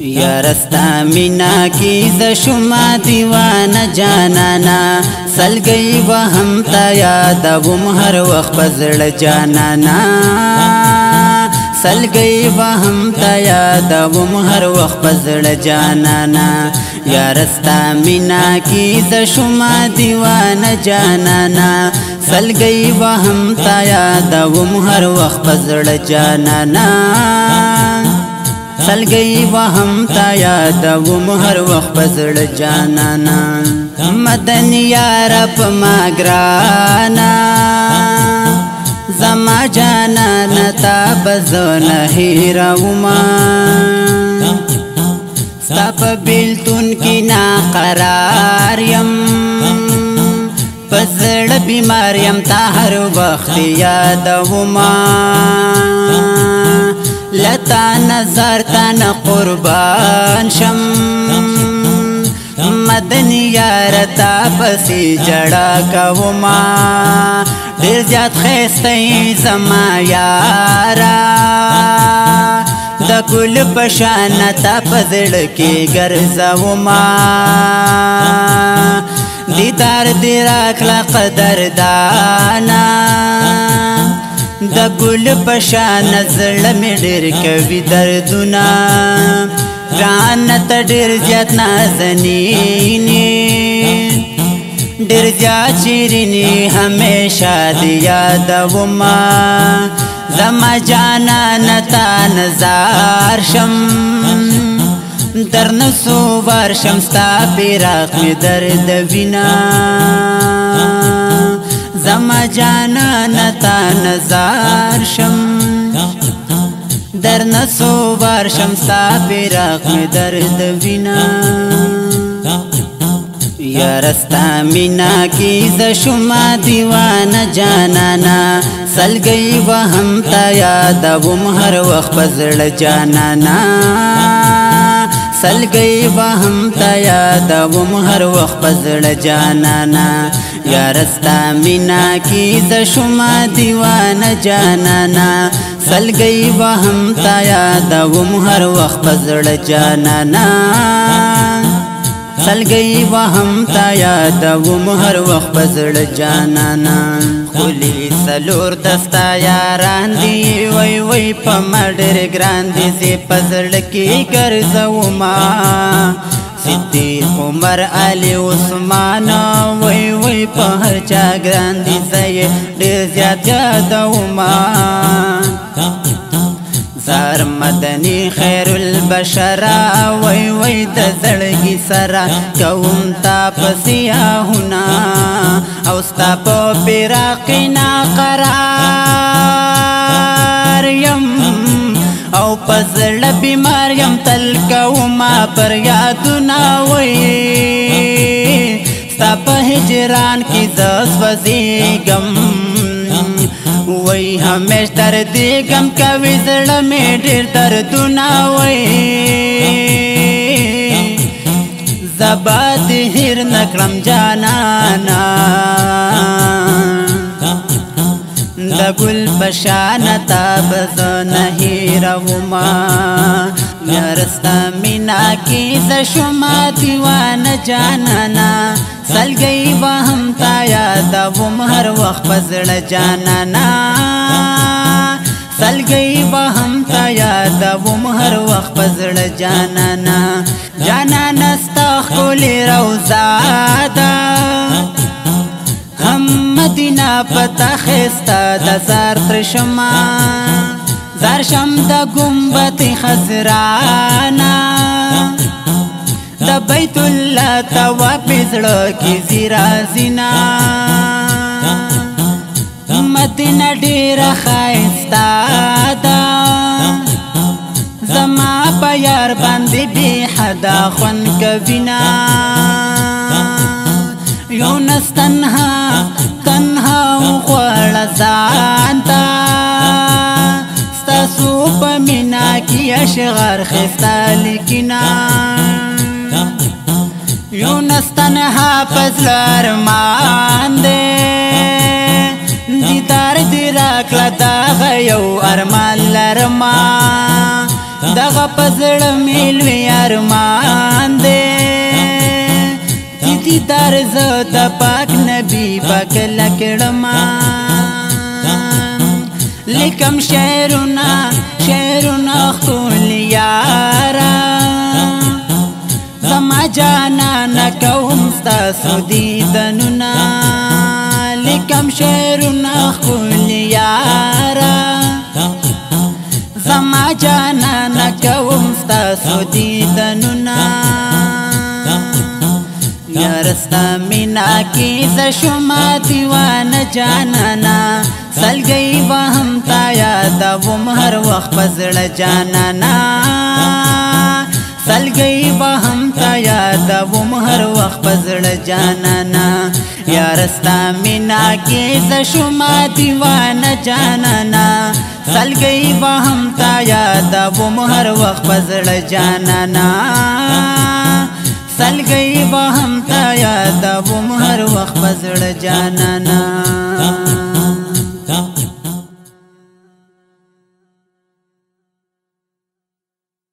یا رستا مینا کی ز شما دیوانه جانانا سلګي و هم تا یادوم هر وخت پزړ جانانا سلګي و هم تا یادوم هر وخت پزړ جانانا یا رستا مینا کی ز شما دیوانه جانانا سلګي و هم تا یادوم هر وخت پزړ جانانا سلګي و هم تا یادوم هر وخت پزړ جانانا مدن یار په ما ګرانا زما جانانا تا بزونه هیروما ستا په بیلتون کې ناقرار یم پزړ بیمار یم تا هر وخت یادوما لتا نظر تا نه قربان شم مدنی یار تا پسی جڑا کوما ډیر زیات خسته زما یارا د ګل پشان تا پزړ کې ګرځوما دیدار دی راکړه قدردانا د ګل پشان زړه مې ډېر کوي دردونه ګرانه ته ډېر زیات نازنینې ډېر زیات شیرینې همیشه دې یادومه زما جانانه تا نظار شم درنه څو بار شم ستا فراق مې دردوینه زما جانانا تا نظار شم در نسو بار شم ستا فراق میں درد وینا یا رستا مینا کی ز شما دیوانه جانانا سلګي و هم تا یادوم هر وخت پزړ جانانا سلګي و هم تا یادوم هر وخت پزړ جانانا یا رستا مینا کی ز شما دیوانه جانانا سلګي و هم تا یادوم هر وخت پزړ جانانا سلګي و هم تا یادوم هر وخت پزړ جانانا خلی سلور دستا یاران دی وای وای په مډر ګران دي زی پزړ کې ګرځوما صدیق عمر علی عثمان وای وای په هر چا ګران دي زی ډېر زیات یادوما زار مدنی خیر البشر وای وای د زړګي سره کوم تا پسیاهونه او ستا په فراقنا قرار یم او پزړ بیمار یم تل کوما پر یادونه وای ستا په هجران کې د سوځېږم وای همیش دردی غم کوي زړه مې ډېر دردونه وای زبا دې هیر نکړم جانانا د ګل پشان تا بزونه هیروما یا رستا مینا کی ز شما دیوانه جانانا سلګي و هم تا یادوم هر وخت پزړ جانانا سلګي و هم تا یادوم هر وخت پزړ جانانا جانانا ستا ښکلې روضه ده هم مدینه پته ښایسته د زار تر شمه زار شم د ګمبد خزرانا د بیت الله طواف زړه کې زیرا زینا مدینه ډېره ښایسته ده زما په یار باندې بې حده خوند کوینه یونس تنها تنها غواړه ځان ته ستاسو په مینا کې اشعار ښایسته لیکینه یونس تنها پزړه ارمان دی دیدار دی راکړه دا یو ارمان لرما دغه پزړ میلوي ارمان دې دې در زه د پاک نبی پاک لکړما لیکم شعرنا خول یارا زما جانا نکوم ستاسو دیدنونا لیکم شعرنا خول یارا زما جانا نکوم ستاسو دیدنونا یارستا مینا کی زشما دیوان جانانا سلگئی وهم تا یادوم هر وخت پزړ جانانا سلگئی وهم تا یادوم هر وخت پزړ جانانا یارستا مینا کی زشما دیوان جانانا سلگئی وهم تا یادوم هر وخت پزړ جانانا سلگئی وهم تا یادوم هر وخت پزړ جانانا